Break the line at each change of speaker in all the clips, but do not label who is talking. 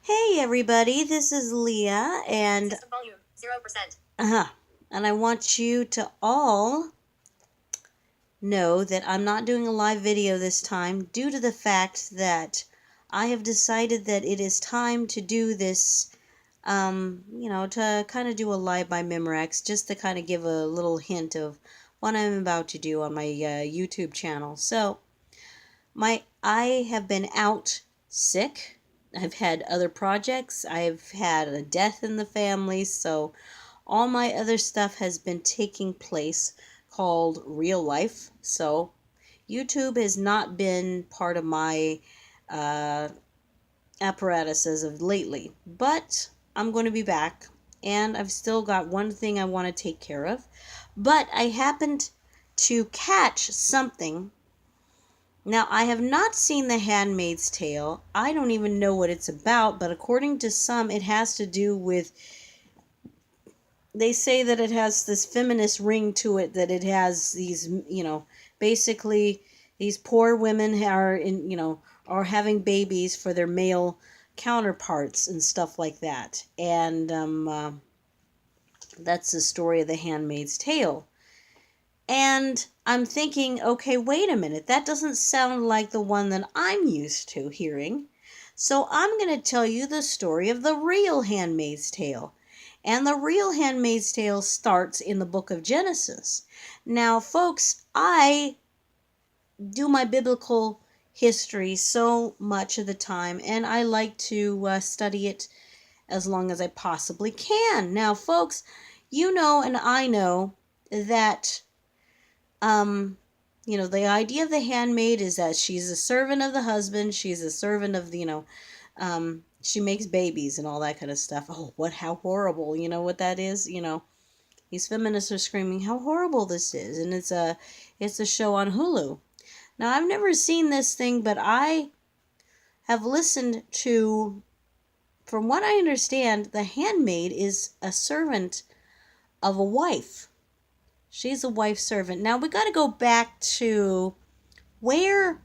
Hey everybody, this is Leah and
System volume 0%.
and I want you to all know that I'm not doing a live video this time due to the fact that I have decided that it is time to do this to kind of do a live by Memorex, just to kind of give a little hint of what I'm about to do on my YouTube channel. So, I have been out sick. I've had other projects. I've had a death in the family, so all my other stuff has been taking place called real life. So YouTube has not been part of my uh, apparatus as of lately, but I'm going to be back, and I've still got one thing I want to take care of. But I happened to catch something. Now, I have not seen The Handmaid's Tale. I don't even know what it's about, but according to some, it has to do with, they say that it has this feminist ring to it, that it has these, basically these poor women are having babies for their male counterparts and stuff like that. And that's the story of The Handmaid's Tale. And I'm thinking, okay, wait a minute, that doesn't sound like the one that I'm used to hearing. So I'm going to tell you the story of the real Handmaid's Tale. And the real Handmaid's Tale starts in the book of Genesis. Now, folks, I do my biblical history so much of the time, and I like to study it as long as I possibly can. Now, folks, you know and I know that the idea of the handmaid is that she's a servant of the husband, she's a servant of the, she makes babies and all that kind of stuff. Oh, how horrible. You know what that is? These feminists are screaming how horrible this is, and it's a show on Hulu. Now, I've never seen this thing, but I have listened to, from what I understand, the handmaid is a servant of a wife. She's a wife servant. Now, we got to go back to where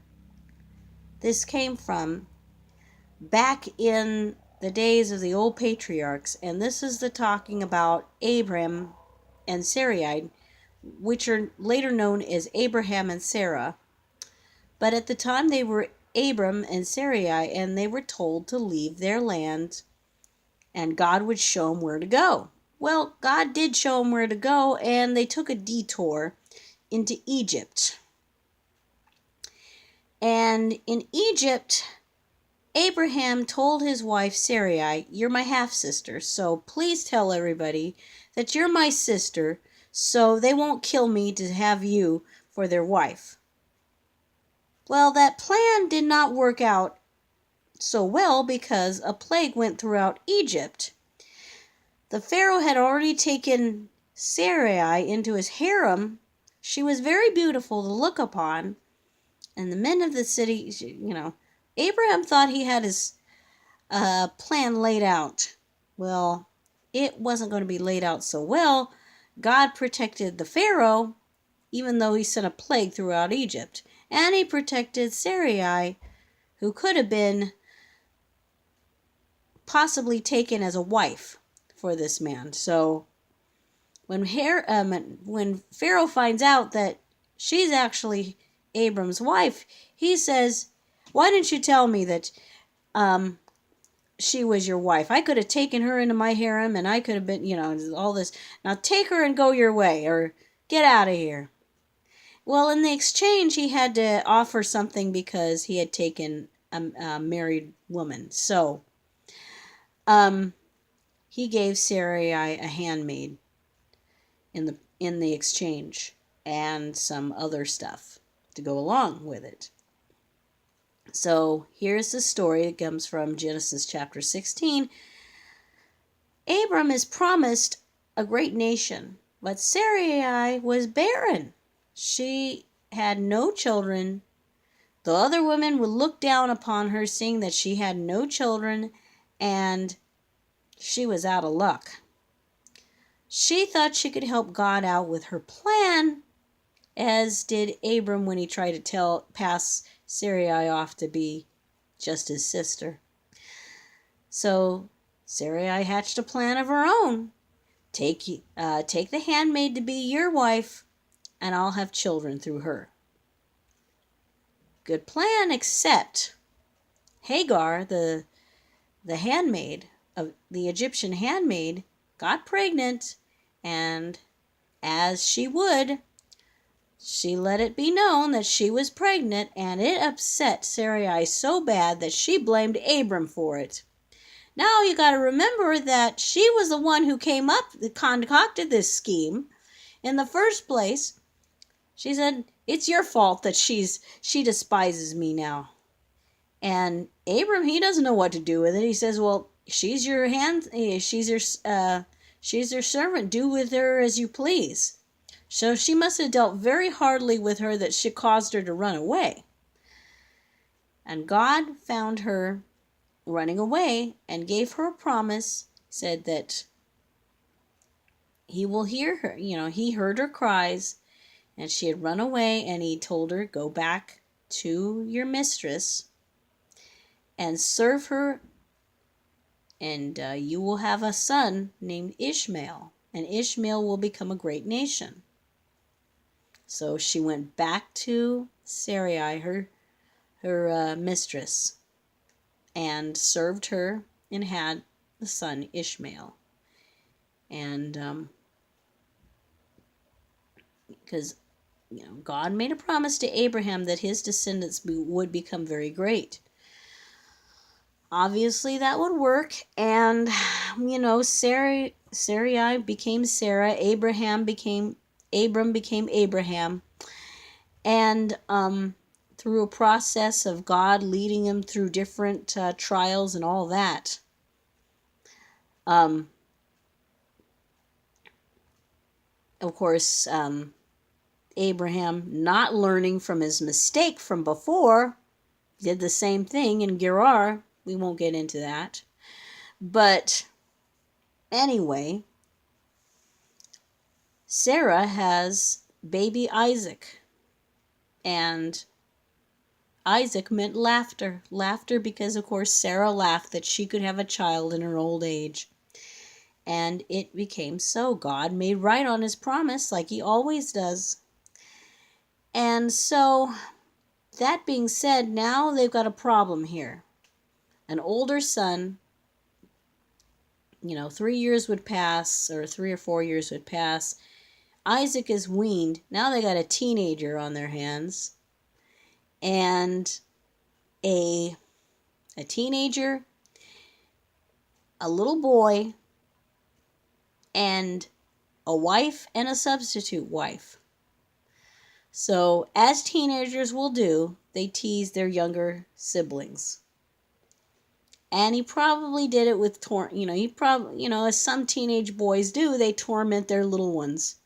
this came from back in the days of the old patriarchs, and this is the talking about Abram and Sarai, which are later known as Abraham and Sarah. But at the time they were Abram and Sarai, and they were told to leave their land, and God would show them where to go. Well, God did show them where to go, and they took a detour into Egypt. And in Egypt, Abraham told his wife Sarai, "You're my half-sister, so please tell everybody that you're my sister, so they won't kill me to have you for their wife." Well, that plan did not work out so well because a plague went throughout Egypt. The Pharaoh had already taken Sarai into his harem. She was very beautiful to look upon, and the men of the city, Abraham thought he had his plan laid out. Well, it wasn't going to be laid out so well. God protected the Pharaoh, even though he sent a plague throughout Egypt. And he protected Sarai, who could have been possibly taken as a wife for this man. So when Pharaoh finds out that she's actually Abram's wife, he says, "Why didn't you tell me that she was your wife? I could have taken her into my harem, and I could have been, all this. Now take her and go your way, or get out of here." Well, in the exchange, he had to offer something because he had taken a married woman. So, he gave Sarai a handmaid in the exchange, and some other stuff to go along with it. So here's the story. It comes from Genesis chapter 16. Abram is promised a great nation, but Sarai was barren. She had no children. The other women would look down upon her, seeing that she had no children, and she was out of luck. She thought she could help God out with her plan, as did Abram when he tried to pass Sarai off to be just his sister. So Sarai hatched a plan of her own. Take the handmaid to be your wife, and I'll have children through her. Good plan, except Hagar, the handmaid of the Egyptian handmaid, got pregnant, and as she would, she let it be known that she was pregnant, and it upset Sarai so bad that she blamed Abram for it. Now you got to remember that she was the one who concocted this scheme in the first place. She said, "It's your fault that she despises me now." And Abram, he doesn't know what to do with it. He says, "Well, she's your servant. Do with her as you please." So she must have dealt very hardly with her that she caused her to run away. And God found her running away and gave her a promise, said that he will hear her. He heard her cries, and she had run away, and he told her, "Go back to your mistress and serve her, and you will have a son named Ishmael, and Ishmael will become a great nation." So she went back to Sarai, her mistress, and served her and had the son Ishmael. And because God made a promise to Abraham that his descendants would become very great. Obviously that would work, and Sarai became Sarah, Abram became Abraham, and through a process of God leading him through different trials and all that, of course, Abraham, not learning from his mistake from before, did the same thing in Gerar. We won't get into that. But anyway, Sarah has baby Isaac. And Isaac meant laughter. Laughter because, of course, Sarah laughed that she could have a child in her old age. And it became so. God made right on his promise like he always does. And so, that being said, now they've got a problem here. An older son, 3 years would pass, or 3 or 4 years would pass. Isaac is weaned. Now they got a teenager on their hands. And a teenager, a little boy, and a wife and a substitute wife. So, as teenagers will do, they tease their younger siblings. And he probably did it with as some teenage boys do, they torment their little ones.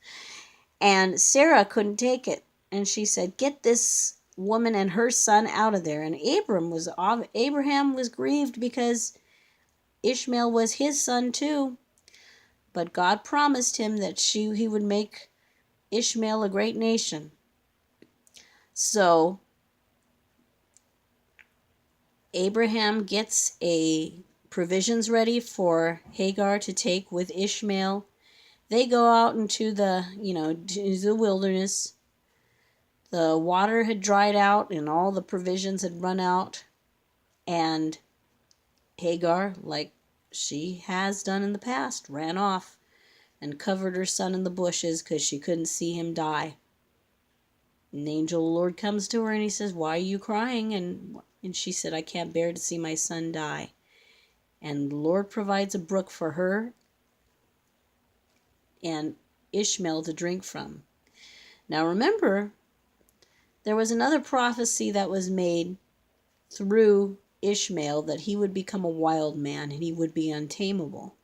And Sarah couldn't take it, and she said, "Get this woman and her son out of there." And Abraham was grieved because Ishmael was his son too. But God promised him that he would make Ishmael a great nation. So Abraham gets provisions ready for Hagar to take with Ishmael. They go out into the wilderness. The water had dried out and all the provisions had run out. And Hagar, like she has done in the past, ran off and covered her son in the bushes because she couldn't see him die. An angel of the Lord comes to her and he says, "Why are you crying?" And she said, "I can't bear to see my son die." And the Lord provides a brook for her and Ishmael to drink from. Now remember, there was another prophecy that was made through Ishmael that he would become a wild man and he would be untamable.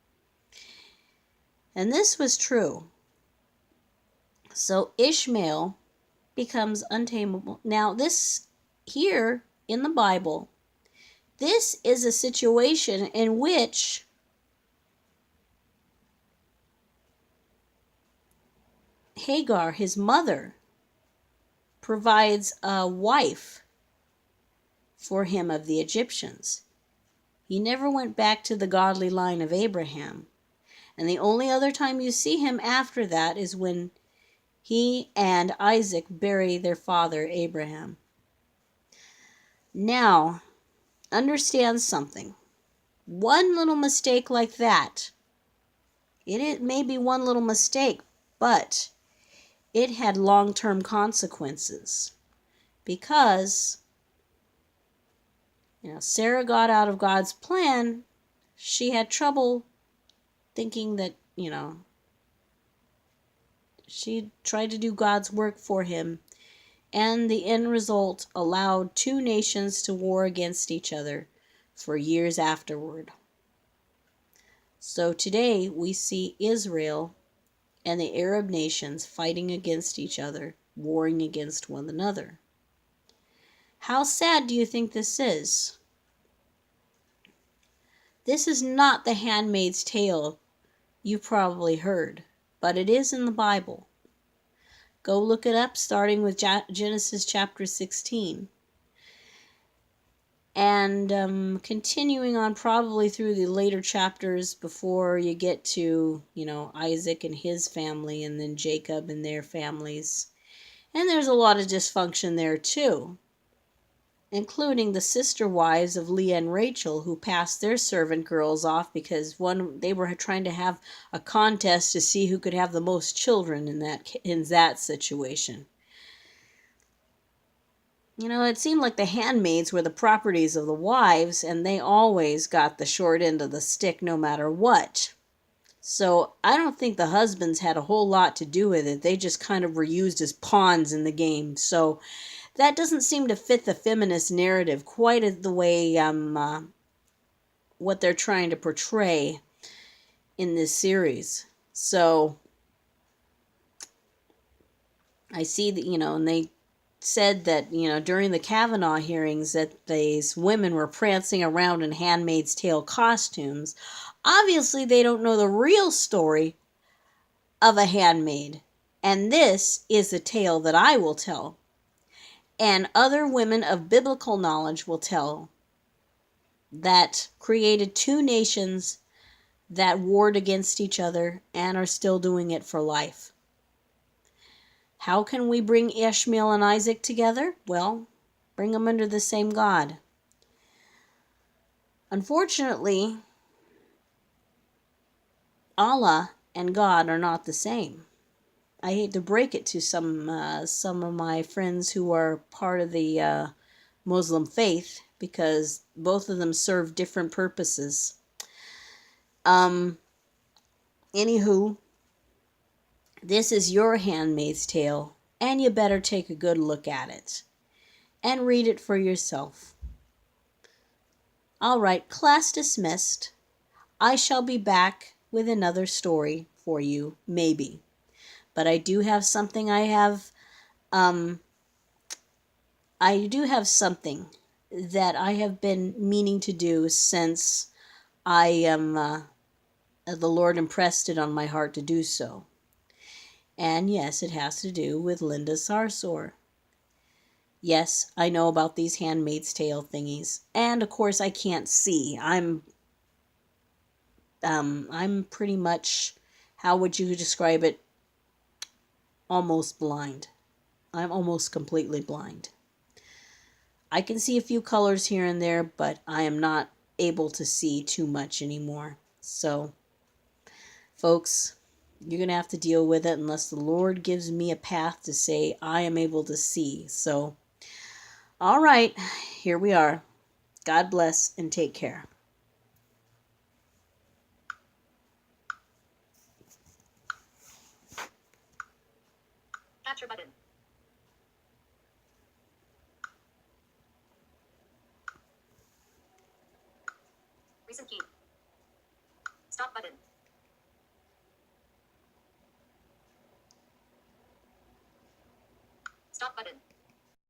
And this was true. So Ishmael becomes untamable. Now this here in the Bible, this is a situation in which Hagar, his mother, provides a wife for him of the Egyptians. He never went back to the godly line of Abraham. And the only other time you see him after that is when he and Isaac bury their father Abraham. Now, understand something. One little mistake like that, it may be one little mistake, but it had long-term consequences. Because, Sarah got out of God's plan. She had trouble thinking that, she tried to do God's work for him. And the end result allowed two nations to war against each other for years afterward. So today we see Israel and the Arab nations fighting against each other, warring against one another. How sad do you think this is? This is not the Handmaid's Tale you probably heard, but it is in the Bible. Go look it up, starting with Genesis chapter 16. And continuing on probably through the later chapters before you get to, Isaac and his family, and then Jacob and their families. And there's a lot of dysfunction there too, including the sister wives of Leah and Rachel, who passed their servant girls off because they were trying to have a contest to see who could have the most children in that situation. It seemed like the handmaids were the properties of the wives, and they always got the short end of the stick no matter what. So I don't think the husbands had a whole lot to do with it. They just kind of were used as pawns in the game. So that doesn't seem to fit the feminist narrative quite as the way what they're trying to portray in this series. So I see that, and they said that, during the Kavanaugh hearings that these women were prancing around in Handmaid's Tale costumes. Obviously, they don't know the real story of a handmaid. And this is the tale that I will tell. And other women of biblical knowledge will tell, that created two nations that warred against each other and are still doing it for life. How can we bring Ishmael and Isaac together? Well, bring them under the same God. Unfortunately, Allah and God are not the same. I hate to break it to some of my friends who are part of the Muslim faith, because both of them serve different purposes. Anywho, this is your Handmaid's Tale, and you better take a good look at it and read it for yourself. All right, class dismissed. I shall be back with another story for you, maybe. But I do have something that I have been meaning to do since the Lord impressed it on my heart to do so. And yes, it has to do with Linda Sarsour. Yes, I know about these Handmaid's Tale thingies. And of course I can't see. I'm pretty much, how would you describe it? Almost blind. I'm almost completely blind. I can see a few colors here and there, but I am not able to see too much anymore. So, folks, you're going to have to deal with it unless the Lord gives me a path to say I am able to see. So, all right, here we are. God bless and take care.
Capture button. Recent key. Stop button. Stop button.